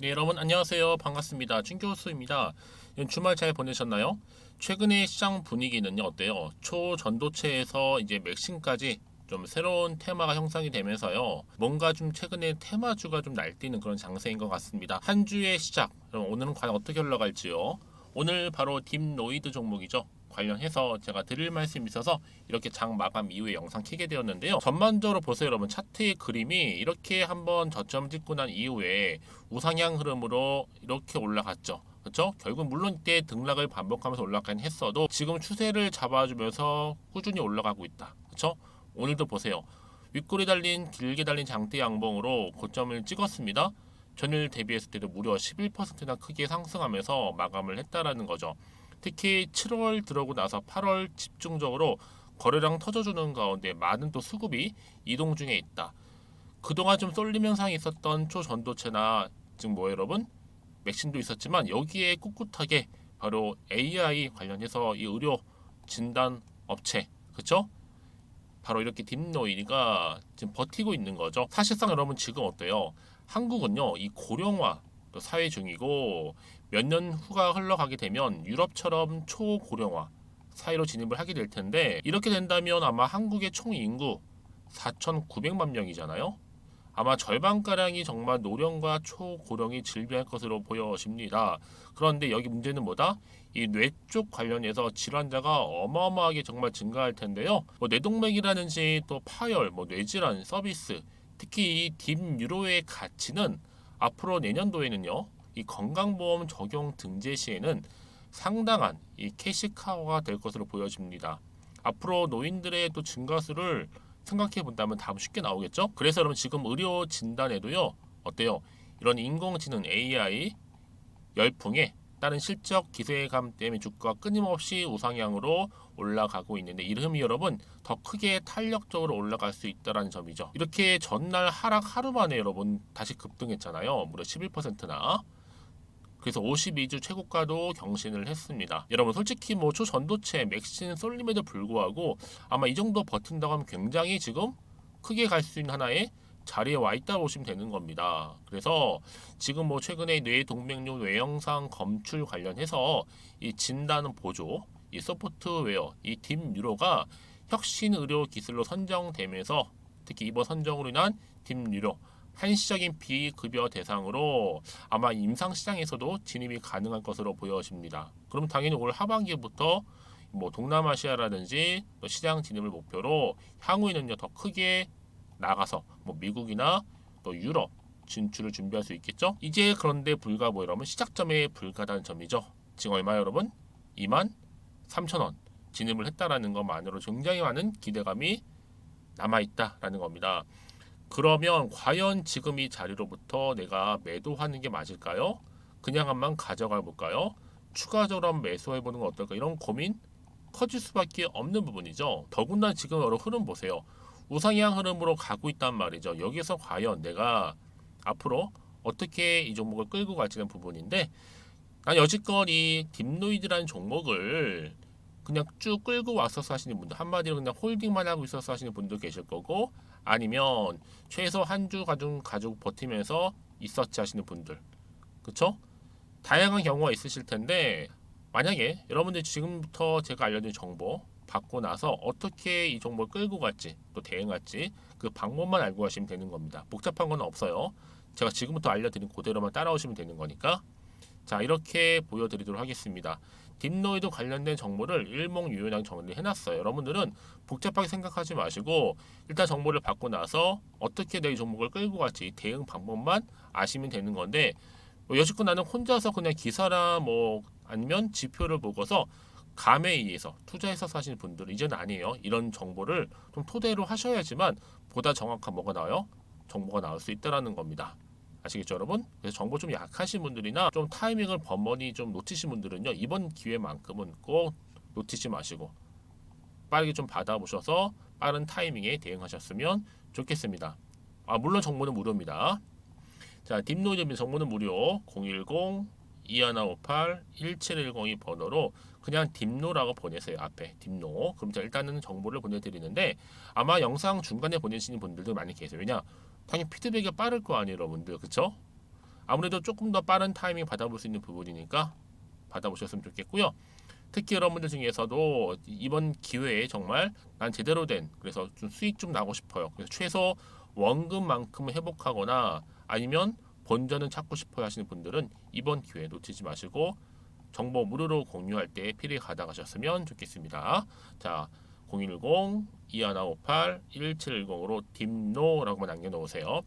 네, 여러분 안녕하세요. 반갑습니다. 춘교수입니다. 주말 잘 보내셨나요? 최근에 시장 분위기는요, 어때요? 초전도체에서 이제 맥심까지 좀 새로운 테마가 형성이 되면서요. 뭔가 좀 최근에 테마주가 좀 날뛰는 그런 장세인 것 같습니다. 한 주의 시작. 그럼 오늘은 과연 어떻게 흘러갈지요? 오늘 바로 딥노이드 종목이죠. 관련해서 제가 드릴 말씀이 있어서 이렇게 장 마감 이후에 영상 켜게 되었는데요. 전반적으로 보세요, 여러분. 차트의 그림이 이렇게 한번 저점 찍고 난 이후에 우상향 흐름으로 이렇게 올라갔죠. 그렇죠? 결국 물론 이때 등락을 반복하면서 올라가긴 했어도 지금 추세를 잡아주면서 꾸준히 올라가고 있다. 그렇죠? 오늘도 보세요. 윗골이 달린 길게 달린 장대 양봉으로 고점을 찍었습니다. 전일 대비했을 때도 무려 11%나 크게 상승하면서 마감을 했다라는 거죠. 특히 7월 들어오고 나서 8월 집중적으로 거래량 터져주는 가운데 많은 또 수급이 이동 중에 있다. 그동안 좀 쏠림 현상이 있었던 초전도체나 지금 뭐 여러분 맥심도 있었지만 여기에 꿋꿋하게 바로 AI 관련해서 이 의료 진단 업체 그쵸? 바로 이렇게 딥노이가 지금 버티고 있는 거죠. 사실상 여러분 지금 어때요? 한국은요 이 고령화 또 사회 중이고 몇 년 후가 흘러가게 되면 유럽처럼 초고령화 사회로 진입을 하게 될 텐데 이렇게 된다면 아마 한국의 총 인구 4,900만 명이잖아요. 아마 절반가량이 정말 노령과 초고령이 질비할 것으로 보여집니다. 그런데 여기 문제는 뭐다? 이 뇌 쪽 관련해서 질환자가 어마어마하게 정말 증가할 텐데요. 뭐 뇌동맥이라든지 또 파열, 뭐 뇌질환 서비스, 특히 이 딥뉴로의 가치는 앞으로 내년도에는요. 이 건강보험 적용 등재 시에는 상당한 이 캐시카우가 될 것으로 보여집니다. 앞으로 노인들의 또 증가수를 생각해 본다면 답은 쉽게 나오겠죠? 그래서 여러분 지금 의료 진단에도요. 어때요? 이런 인공지능 AI 열풍에 따른 실적 기세감 때문에 주가가 끊임없이 우상향으로 올라가고 있는데 이 흐름이 여러분 더 크게 탄력적으로 올라갈 수 있다는 점이죠. 이렇게 전날 하락 하루 만에 여러분 다시 급등했잖아요. 무려 11%나. 그래서 52주 최고가도 경신을 했습니다. 여러분 솔직히 뭐 초전도체 맥신 쏠림에도 불구하고 아마 이 정도 버틴다고 하면 굉장히 지금 크게 갈 수 있는 하나의 자리에 와 있다고 보시면 되는 겁니다. 그래서 지금 뭐 최근에 뇌동맥류 뇌영상 검출 관련해서 이 진단 보조, 이 소프트웨어, 이 딥뉴로가 혁신 의료 기술로 선정되면서 특히 이번 선정으로 인한 딥뉴로 한시적인 비급여 대상으로 아마 임상시장에서도 진입이 가능할 것으로 보여집니다. 그럼 당연히 올 하반기부터 뭐 동남아시아라든지 또 시장 진입을 목표로 향후에는요 더 크게 나가서 뭐 미국이나 또 유럽 진출을 준비할 수 있겠죠. 이제 그런데 불과 뭐 여러분 시작점에 불과하다는 점이죠. 지금 얼마 여러분? 2만 3천 원 진입을 했다라는 것만으로 굉장히 많은 기대감이 남아있다라는 겁니다. 그러면 과연 지금 이 자리로부터 내가 매도하는 게 맞을까요? 그냥 한번 가져가 볼까요? 추가적으로 한번 매수해 보는 건 어떨까? 이런 고민 커질 수밖에 없는 부분이죠. 더군다나 지금 여러 흐름 보세요. 우상향 흐름으로 가고 있단 말이죠. 여기서 과연 내가 앞으로 어떻게 이 종목을 끌고 갈지는 부분인데 난 여지껏 이 딥노이드라는 종목을 그냥 쭉 끌고 왔어서 하시는 분들 한마디로 그냥 홀딩만 하고 있어서 하시는 분도 계실 거고 아니면 최소 한 주 가지고 버티면서 있었지 하시는 분들 그쵸? 다양한 경우가 있으실 텐데 만약에 여러분들이 지금부터 제가 알려드린 정보 받고 나서 어떻게 이 종목을 끌고 갈지 또 대응할지 그 방법만 알고 가시면 되는 겁니다. 복잡한 건 없어요. 제가 지금부터 알려드린 그대로만 따라오시면 되는 거니까 자 이렇게 보여드리도록 하겠습니다. 딥노이드 관련된 정보를 일목요연하게 정리를 해놨어요. 여러분들은 복잡하게 생각하지 마시고 일단 정보를 받고 나서 어떻게 내 종목을 끌고 갈지 대응 방법만 아시면 되는 건데 뭐 여지껏 나는 혼자서 그냥 기사나 뭐 아니면 지표를 보고서 감에 의해서 투자해서 사시는 분들은 이제는 아니에요. 이런 정보를 좀 토대로 하셔야지만 보다 정확한 뭐가 나와요? 정보가 나올 수 있다라는 겁니다. 아시겠죠 여러분? 그래서 정보 좀 약하신 분들이나 좀 타이밍을 번번이 좀 놓치신 분들은요 이번 기회만큼은 꼭 놓치지 마시고 빠르게 좀 받아보셔서 빠른 타이밍에 대응하셨으면 좋겠습니다. 아 물론 정보는 무료입니다. 자 딥노이드 정보는 무료 010-2158-1710이 번호로 그냥 딥노라고 보내세요. 앞에 딥노. 그럼 자 일단은 정보를 보내드리는데 아마 영상 중간에 보내시는 분들도 많이 계세요. 왜냐 당연히 피드백이 빠를 거 아니에요 여러분들 그쵸? 아무래도 조금 더 빠른 타이밍 받아볼 수 있는 부분이니까 받아보셨으면 좋겠고요. 특히 여러분들 중에서도 이번 기회에 정말 난 제대로 된, 그래서 좀 수익 좀 나고 싶어요. 그래서 최소 원금만큼 회복하거나 아니면 본전은 찾고 싶어요 하시는 분들은 이번 기회 놓치지 마시고 정보 무료로 공유할 때 필히 받아가셨으면 좋겠습니다. 자, 010-2158-1710으로 딥노라고만 남겨놓으세요.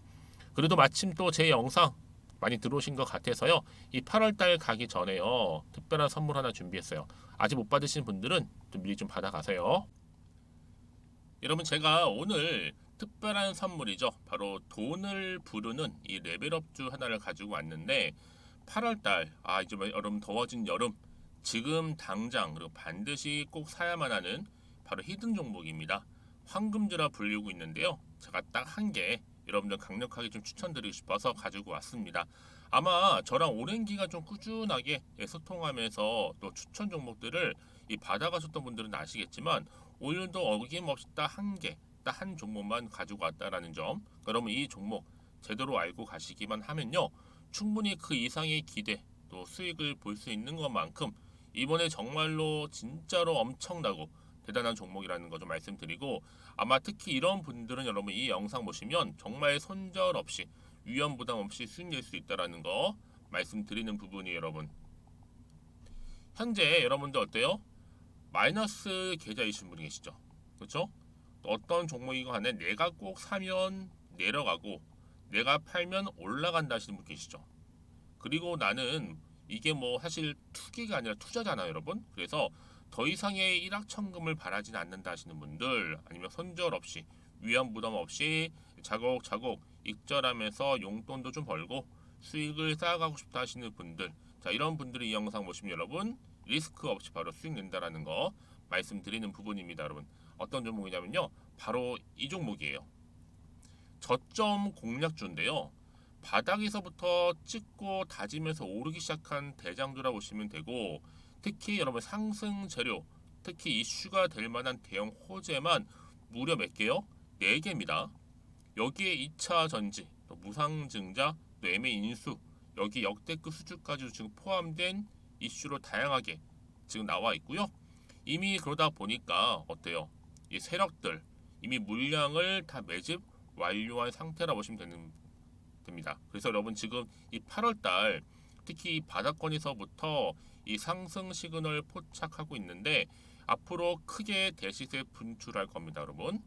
그래도 마침 또 제 영상 많이 들어오신 것 같아서요. 이 8월달 가기 전에요. 특별한 선물 하나 준비했어요. 아직 못 받으신 분들은 좀 미리 좀 받아가세요. 여러분, 제가 오늘 특별한 선물이죠. 바로 돈을 부르는 이 레벨업주 하나를 가지고 왔는데 8월달, 이제 여름 더워진 여름, 지금 당장 그리고 반드시 꼭 사야만 하는 바로 히든 종목입니다. 황금주라 불리고 있는데요. 제가 딱 한 개 여러분들 강력하게 좀 추천드리고 싶어서 가지고 왔습니다. 아마 저랑 오랜 기간 좀 꾸준하게 소통하면서 또 추천 종목들을 받아가셨던 분들은 아시겠지만 오늘도 어김없이 딱 한 개, 딱 한 종목만 가지고 왔다라는 점. 그러면 이 종목 제대로 알고 가시기만 하면요, 충분히 그 이상의 기대 또 수익을 볼 수 있는 것만큼 이번에 정말로 진짜로 엄청나고 대단한 종목이라는 거 좀 말씀드리고, 아마 특히 이런 분들은 여러분 이 영상 보시면 정말 손절 없이 위험 부담 없이 수익 낼 수 있다라는 거 말씀드리는 부분이, 여러분 현재 여러분들 어때요? 마이너스 계좌이신 분이 계시죠? 그렇죠? 어떤 종목이건 간에 내가 꼭 사면 내려가고 내가 팔면 올라간다 하시는 분 계시죠? 그리고 나는 이게 뭐 사실 투기가 아니라 투자잖아요, 여러분. 그래서 더 이상의 일확천금을 바라진 않는다 하시는 분들, 아니면 손절 없이 위험 부담 없이 차곡차곡 익절하면서 용돈도 좀 벌고 수익을 쌓아가고 싶다 하시는 분들, 자, 이런 분들이 이 영상 보시면 여러분 리스크 없이 바로 수익 낸다라는 거 말씀드리는 부분입니다. 여러분, 어떤 종목이냐면요, 바로 이 종목이에요. 저점 공략주인데요, 바닥에서부터 찍고 다지면서 오르기 시작한 대장주라 보시면 되고, 특히 여러분 상승 재료, 특히 이슈가 될 만한 대형 호재만 무려 몇 개요? 4개입니다. 여기에 2차 전지, 또 무상증자, 또 매매 인수, 여기 역대급 수주까지 지금 포함된 이슈로 다양하게 지금 나와 있고요. 이미 그러다 보니까 어때요? 이 세력들 이미 물량을 다 매집 완료한 상태라 보시면 됩니다. 그래서 여러분 지금 이 8월달 특히 이 바닥권에서부터 이 상승 시그널 포착하고 있는데 앞으로 크게 대시세 분출할 겁니다, 여러분.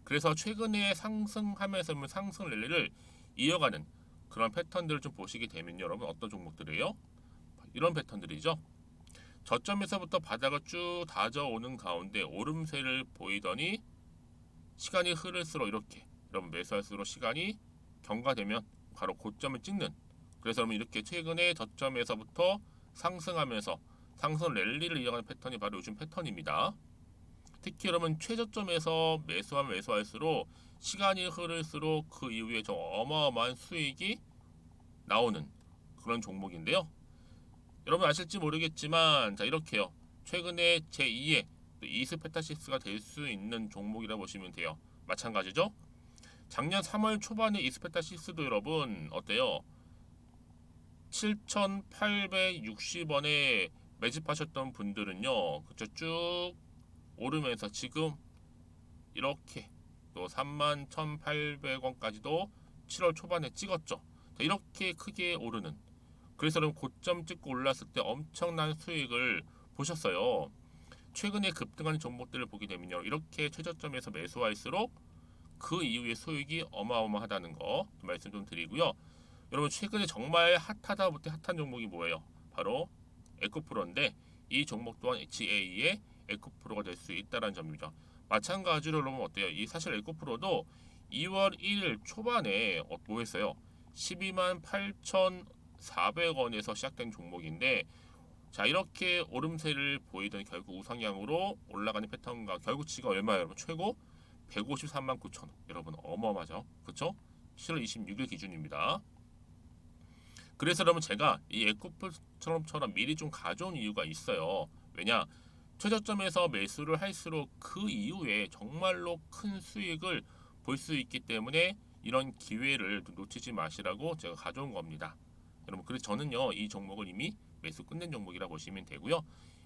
그래서 최근에 상승하면서 상승 랠리를 이어가는 그런 패턴들을 좀 보시게 되면 여러분 어떤 종목들이에요? 이런 패턴들이죠. 저점에서부터 바닥을 쭉 다져오는 가운데 오름세를 보이더니 시간이 흐를수록 이렇게 여러분 매수할수록 시간이 경과되면 바로 고점을 찍는, 그래서 여러분 이렇게 최근에 저점에서부터 상승하면서 상승 랠리를 이어가는 패턴이 바로 요즘 패턴입니다. 특히 여러분 최저점에서 매수하면 매수할수록 시간이 흐를수록 그 이후에 좀 어마어마한 수익이 나오는 그런 종목인데요. 여러분 아실지 모르겠지만 자, 이렇게요, 최근에 제2의 이스페타시스가 될 수 있는 종목이라 보시면 돼요. 마찬가지죠. 작년 3월 초반에 이스페타시스도 여러분 어때요? 7,860원에 매집하셨던 분들은요, 그쵸, 쭉 오르면서 지금 이렇게 또 31,800원까지도 7월 초반에 찍었죠. 자, 이렇게 크게 오르는, 그래서 여러분 고점 찍고 올랐을 때 엄청난 수익을 보셨어요. 최근에 급등하는 종목들을 보게 되면요, 이렇게 최저점에서 매수할수록 그 이후에 수익이 어마어마하다는 거 말씀 좀 드리고요. 여러분 최근에 정말 핫하다 못해 핫한 종목이 뭐예요? 바로 에코프로인데 이 종목 또한 HA의 에코프로가 될 수 있다는 점입니다. 마찬가지로 여러분 어때요? 이 사실 에코프로도 2월 1일 초반에 뭐 했어요? 128,400원에서 시작된 종목인데, 자, 이렇게 오름세를 보이던 결국 우상향으로 올라가는 패턴과 결국 지금 얼마예요, 여러분? 최고 153만 9천 원. 여러분 어마어마하죠, 그렇죠? 7월 26일 기준입니다. 그래서 여러분 제가 이 에코프처럼 미리 좀 가져온 이유가 있어요. 왜냐? 최저점에서 매수를 할수록 그 이후에 정말로 큰 수익을 볼 수 있기 때문에 이런 기회를 놓치지 마시라고 제가 가져온 겁니다. 여러분, 그래서 저는요 이 종목을 이미 매수 끝낸 종목이라 보시면 되고요.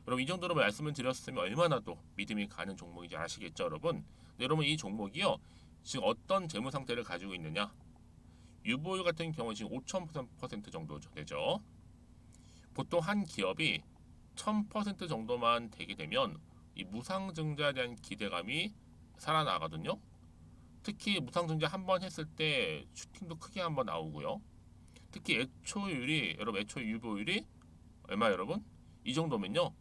여러분, 이 정도로 말씀을 드렸으면 얼마나 또 믿음이 가는 종목인지 아시겠죠, 여러분? 네, 여러분, 이 종목이요 지금 어떤 재무 상태를 가지고 있느냐? 유보율 같은 경우 지금 5,000% 정도 되죠. 보통 한 기업이 1,000% 정도만 되게 되면 이 무상증자에 대한 기대감이 살아나거든요. 특히 무상증자 한 번 했을 때 슈팅도 크게 한번 나오고요. 특히 애초율이, 여러분, 애초 유보율이 얼마, 여러분? 이 정도면요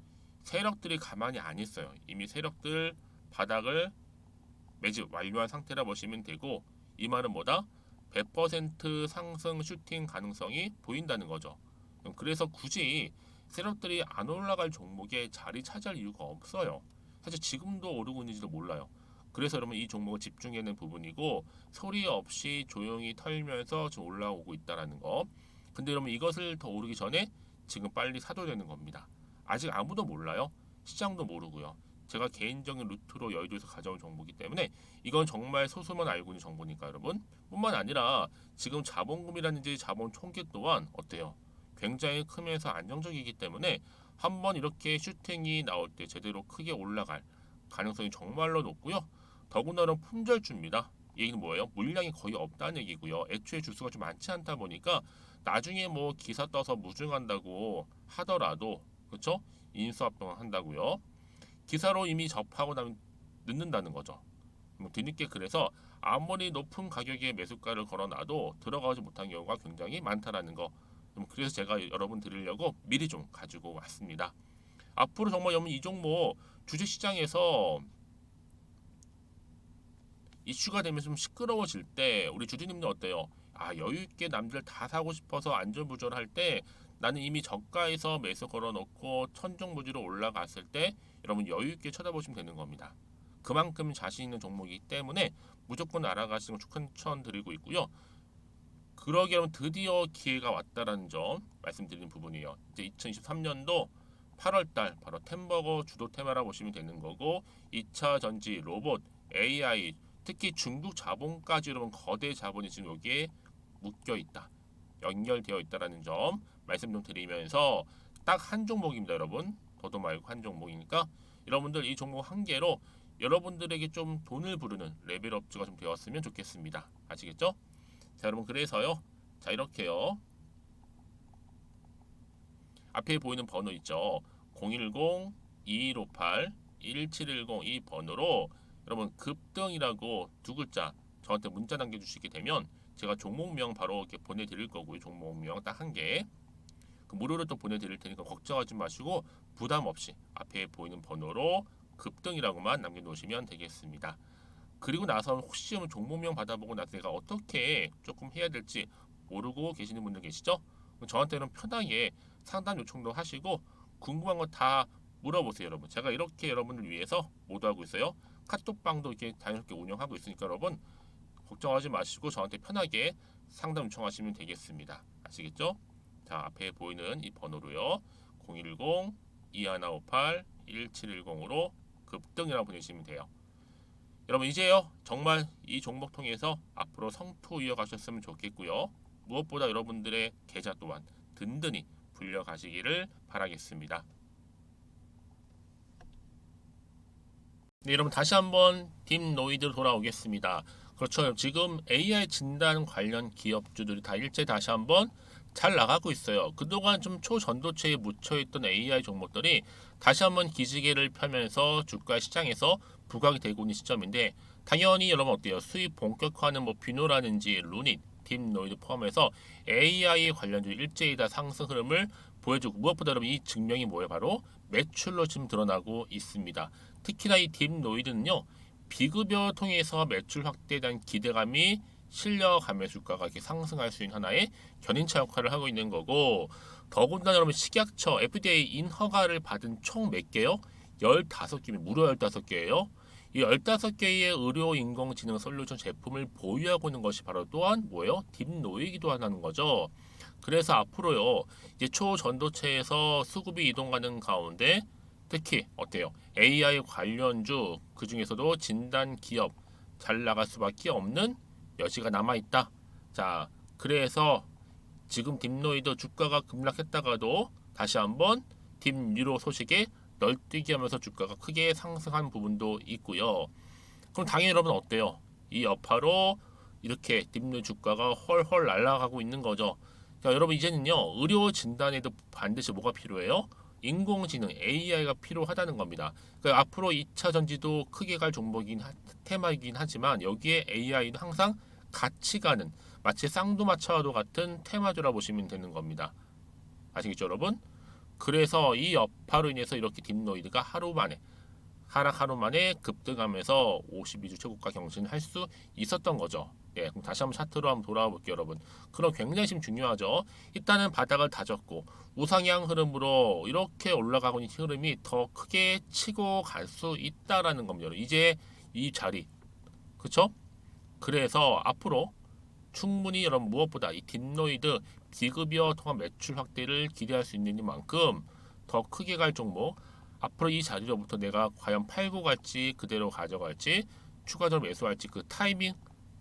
세력들이 가만히 안 있어요. 이미 세력들 바닥을 매집 완료한 상태라 보시면 되고, 이 말은 뭐다? 100% 상승 슈팅 가능성이 보인다는 거죠. 그래서 굳이 세력들이 안 올라갈 종목에 자리 차지할 이유가 없어요. 사실 지금도 오르고 있는지도 몰라요. 그래서 여러분, 이 종목을 집중해야 하는 부분이고, 소리 없이 조용히 털면서 지금 올라오고 있다는 거. 근데 여러분, 이것을 더 오르기 전에 지금 빨리 사도 되는 겁니다. 아직 아무도 몰라요. 시장도 모르고요. 제가 개인적인 루트로 여의도에서 가져온 정보이기 때문에 이건 정말 소수만 알고 있는 정보니까 여러분. 뿐만 아니라 지금 자본금이라든지 자본 총계 또한 어때요? 굉장히 크면서 안정적이기 때문에 한번 이렇게 슈팅이 나올 때 제대로 크게 올라갈 가능성이 정말로 높고요. 더군다나 품절주입니다. 이 얘기는 뭐예요? 물량이 거의 없다는 얘기고요. 애초에 주수가 좀 많지 않다 보니까 나중에 뭐 기사 떠서 무증한다고 하더라도, 그렇죠? 인수합병 한다고요. 기사로 이미 접하고 나면 늦는다는 거죠. 뭐 뒤늦게, 그래서 아무리 높은 가격에 매수가를 걸어놔도 들어가지 못한 경우가 굉장히 많다라는 거. 그래서 제가 여러분 드리려고 미리 좀 가지고 왔습니다. 앞으로 정말 여러분, 이 종목 주식시장에서 이슈가 되면 좀 시끄러워질 때 우리 주주님들 어때요? 아, 여유 있게 남들 다 사고 싶어서 안절부절할 때 나는 이미 저가에서 매수 걸어놓고 천정부지로 올라갔을 때 여러분 여유 있게 쳐다보시면 되는 겁니다. 그만큼 자신 있는 종목이기 때문에 무조건 알아가시는 걸 추천드리고 있고요. 그러기 여러분, 드디어 기회가 왔다라는 점 말씀드리는 부분이에요. 이제 2023년도 8월달 바로 템버거 주도 테마라 보시면 되는 거고, 2차 전지, 로봇, AI, 특히 중국 자본까지 여러분 거대 자본이 지금 여기에 묶여 있다, 연결되어 있다라는 점 말씀 좀 드리면서, 딱 한 종목입니다, 여러분. 더도 말고 한 종목이니까 여러분들 이 종목 한 개로 여러분들에게 좀 돈을 부르는 레벨업주가 좀 되었으면 좋겠습니다. 아시겠죠? 자, 여러분, 그래서요. 자, 이렇게요. 앞에 보이는 번호 있죠. 010-2158-1710 이 번호로 여러분 급등이라고 두 글자 저한테 문자 남겨주시게 되면 제가 종목명 바로 이렇게 보내드릴 거고요. 종목명 딱 한 개. 그 무료로 또 보내드릴 테니까 걱정하지 마시고 부담 없이 앞에 보이는 번호로 급등이라고만 남겨놓으시면 되겠습니다. 그리고 나서 혹시 종목명 받아보고 나서 내가 어떻게 조금 해야 될지 모르고 계시는 분들 계시죠? 저한테는 편하게 상담 요청도 하시고 궁금한 거 다 물어보세요, 여러분. 제가 이렇게 여러분을 위해서 모두하고 있어요. 카톡방도 이렇게 자연스럽게 운영하고 있으니까 여러분 걱정하지 마시고 저한테 편하게 상담 요청하시면 되겠습니다. 아시겠죠? 자, 앞에 보이는 이 번호로요. 010-2158-1710으로 급등이라고 보내시면 돼요. 여러분, 이제요 정말 이 종목 통해서 앞으로 성투 이어가셨으면 좋겠고요. 무엇보다 여러분들의 계좌 또한 든든히 불려가시기를 바라겠습니다. 네, 여러분, 다시 한번 딥노이드로 돌아오겠습니다. 그렇죠. 지금 AI 진단 관련 기업주들이 다 일제 다시 한번 잘 나가고 있어요. 그동안 좀 초전도체에 묻혀있던 AI 종목들이 다시 한번 기지개를 펴면서 주가 시장에서 부각이 되고 있는 시점인데, 당연히 여러분 어때요? 수입 본격화하는 뭐 비노라든지 루닛, 딥노이드 포함해서 AI 관련주 일제히 다 상승 흐름을 보여주고, 무엇보다 여러분 이 증명이 뭐예요? 바로 매출로 지금 드러나고 있습니다. 특히나 이 딥노이드는요, 비급여 통해서 매출 확대에 대한 기대감이 실려가며 주가가 이렇게 상승할 수 있는 하나의 견인차 역할을 하고 있는 거고, 더군다나 여러분 식약처 FDA 인허가를 받은 총 몇 개요? 15개면 무려 15개예요. 이 15개의 의료 인공지능 솔루션 제품을 보유하고 있는 것이 바로 또한 뭐예요? 딥노이기도 하는 거죠. 그래서 앞으로요, 이제 초전도체에서 수급이 이동하는 가운데 특히 어때요? AI 관련주, 그 중에서도 진단 기업 잘 나갈 수밖에 없는 여지가 남아있다. 자, 그래서 지금 딥노이드 주가가 급락했다가도 다시 한번 딥유로 소식에 널뛰기 하면서 주가가 크게 상승한 부분도 있고요. 그럼 당연히 여러분 어때요? 이 여파로 이렇게 딥유 주가가 헐헐 날아가고 있는 거죠. 자, 여러분 이제는요, 의료 진단에도 반드시 뭐가 필요해요? 인공지능 AI가 필요하다는 겁니다. 그러니까 앞으로 2차 전지도 크게 갈 종목이긴 테마이긴 하지만 여기에 AI는 항상 같이 가는, 마치 쌍두마차와도 같은 테마주라 보시면 되는 겁니다. 아시겠죠, 여러분? 그래서 이 여파로 인해서 이렇게 딥노이드가 하루 만에 급등하면서 52주 최고가 경신할 수 있었던 거죠. 예, 그럼 다시 한번 차트로 한번 돌아와 볼게요, 여러분. 그럼 굉장히 지금 중요하죠. 일단은 바닥을 다졌고 우상향 흐름으로 이렇게 올라가고 있는 흐름이 더 크게 치고 갈 수 있다라는 겁니다. 이제 이 자리, 그쵸? 그래서 앞으로 충분히 여러분 무엇보다 이 딥노이드 비급여 통한 매출 확대를 기대할 수 있는 만큼 더 크게 갈 종목, 앞으로 이 자리로부터 내가 과연 팔고 갈지 그대로 가져갈지 추가적으로 매수할지 그 타이밍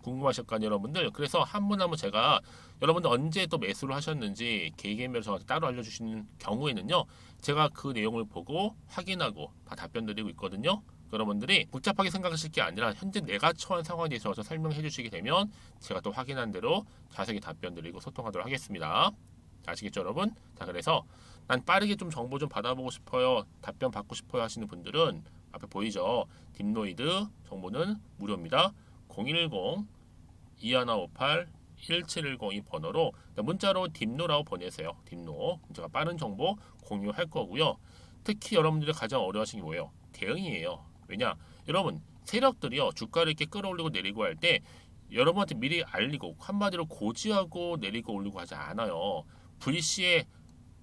궁금하실 거 아니에요, 여러분들. 그래서 한 분 한 분 제가 여러분들 언제 또 매수를 하셨는지 개개인별로 저한테 따로 알려주시는 경우에는요, 제가 그 내용을 보고 확인하고 다 답변 드리고 있거든요. 여러분들이 복잡하게 생각하실 게 아니라 현재 내가 처한 상황에 대해서 설명해 주시게 되면 제가 또 확인한 대로 자세히 답변 드리고 소통하도록 하겠습니다. 아시겠죠, 여러분? 자, 그래서 난 빠르게 좀 정보 좀 받아보고 싶어요, 답변 받고 싶어요 하시는 분들은 앞에 보이죠? 딥노이드 정보는 무료입니다. 010-2158-1710 이 번호로 문자로 딥노라고 보내세요. 딥노. 제가 빠른 정보 공유할 거고요. 특히 여러분들이 가장 어려워하시는 게 뭐예요? 대응이에요. 왜냐? 여러분, 세력들이요, 주가를 이렇게 끌어올리고 내리고 할 때 여러분한테 미리 알리고 한마디로 고지하고 내리고 올리고 하지 않아요. 불시에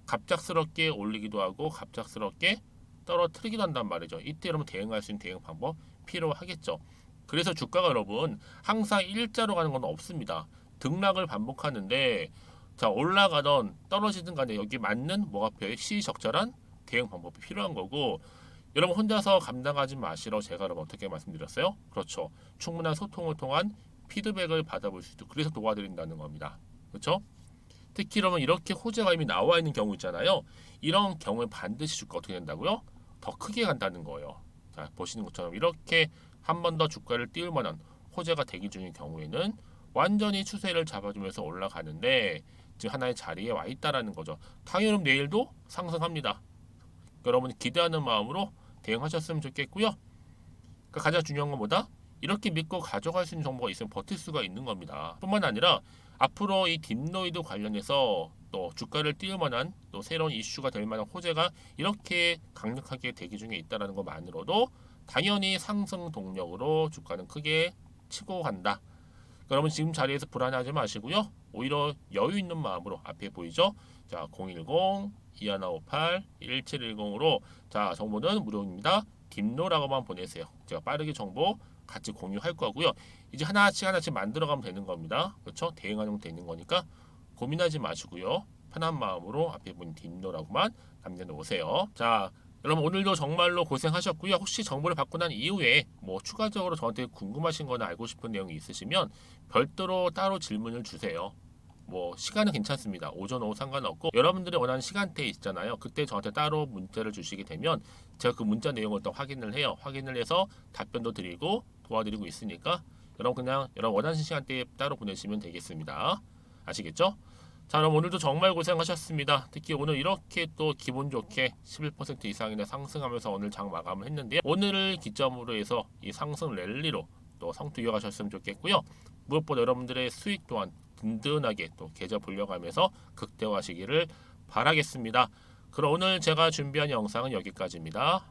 갑작스럽게 올리기도 하고 갑작스럽게 떨어뜨리기도 한단 말이죠. 이때 여러분 대응할 수 있는 대응 방법 필요하겠죠. 그래서 주가가 여러분 항상 일자로 가는 건 없습니다. 등락을 반복하는데, 자, 올라가던 떨어지든 간에 여기 맞는 뭐가 필요해? 시적절한 대응 방법이 필요한 거고, 여러분 혼자서 감당하지 마시라고 제가 여러분 어떻게 말씀드렸어요? 그렇죠. 충분한 소통을 통한 피드백을 받아볼 수 있도록 그래서 도와드린다는 겁니다. 그렇죠? 특히 여러분 이렇게 호재가 이미 나와 있는 경우 있잖아요. 이런 경우에 반드시 주가 어떻게 된다고요? 더 크게 간다는 거예요. 자, 보시는 것처럼 이렇게 한 번 더 주가를 띄울 만한 호재가 대기 중인 경우에는 완전히 추세를 잡아주면서 올라가는데 지금 하나의 자리에 와 있다라는 거죠. 당연히 내일도 상승합니다. 여러분 기대하는 마음으로 대응하셨으면 좋겠고요. 그러니까 가장 중요한 건 뭐다? 이렇게 믿고 가져갈 수 있는 정보가 있으면 버틸 수가 있는 겁니다. 뿐만 아니라 앞으로 이 딥노이드 관련해서 또 주가를 띄울 만한 또 새로운 이슈가 될 만한 호재가 이렇게 강력하게 대기 중에 있다는 것만으로도 당연히 상승 동력으로 주가는 크게 치고 간다. 여러분 지금 자리에서 불안해하지 마시고요. 오히려 여유 있는 마음으로 앞에 보이죠? 자, 010-2158-1710으로 자, 정보는 무료입니다. 딥노라고만 보내세요. 제가 빠르게 정보 같이 공유할 거고요. 이제 하나씩 만들어가면 되는 겁니다. 그렇죠? 대응하면 되는 거니까 고민하지 마시고요. 편한 마음으로 앞에 보인 딥노라고만 남겨놓으세요. 자, 여러분 오늘도 정말로 고생하셨고요. 혹시 정보를 받고 난 이후에 뭐 추가적으로 저한테 궁금하신 거나 알고 싶은 내용이 있으시면 별도로 따로 질문을 주세요. 뭐 시간은 괜찮습니다. 오전 오후 상관없고 여러분들이 원하는 시간대에 있잖아요. 그때 저한테 따로 문자를 주시게 되면 제가 그 문자 내용을 또 확인을 해요. 확인을 해서 답변도 드리고 도와드리고 있으니까 여러분 그냥 여러분 원하는 시간대에 따로 보내시면 되겠습니다. 아시겠죠? 자, 그럼 오늘도 정말 고생하셨습니다. 특히 오늘 이렇게 또 기분 좋게 11% 이상이나 상승하면서 오늘 장 마감을 했는데요. 오늘을 기점으로 해서 이 상승 랠리로 또 성투 이어가셨으면 좋겠고요. 무엇보다 여러분들의 수익 또한 든든하게 또 계좌 불려가면서 극대화하시기를 바라겠습니다. 그럼 오늘 제가 준비한 영상은 여기까지입니다.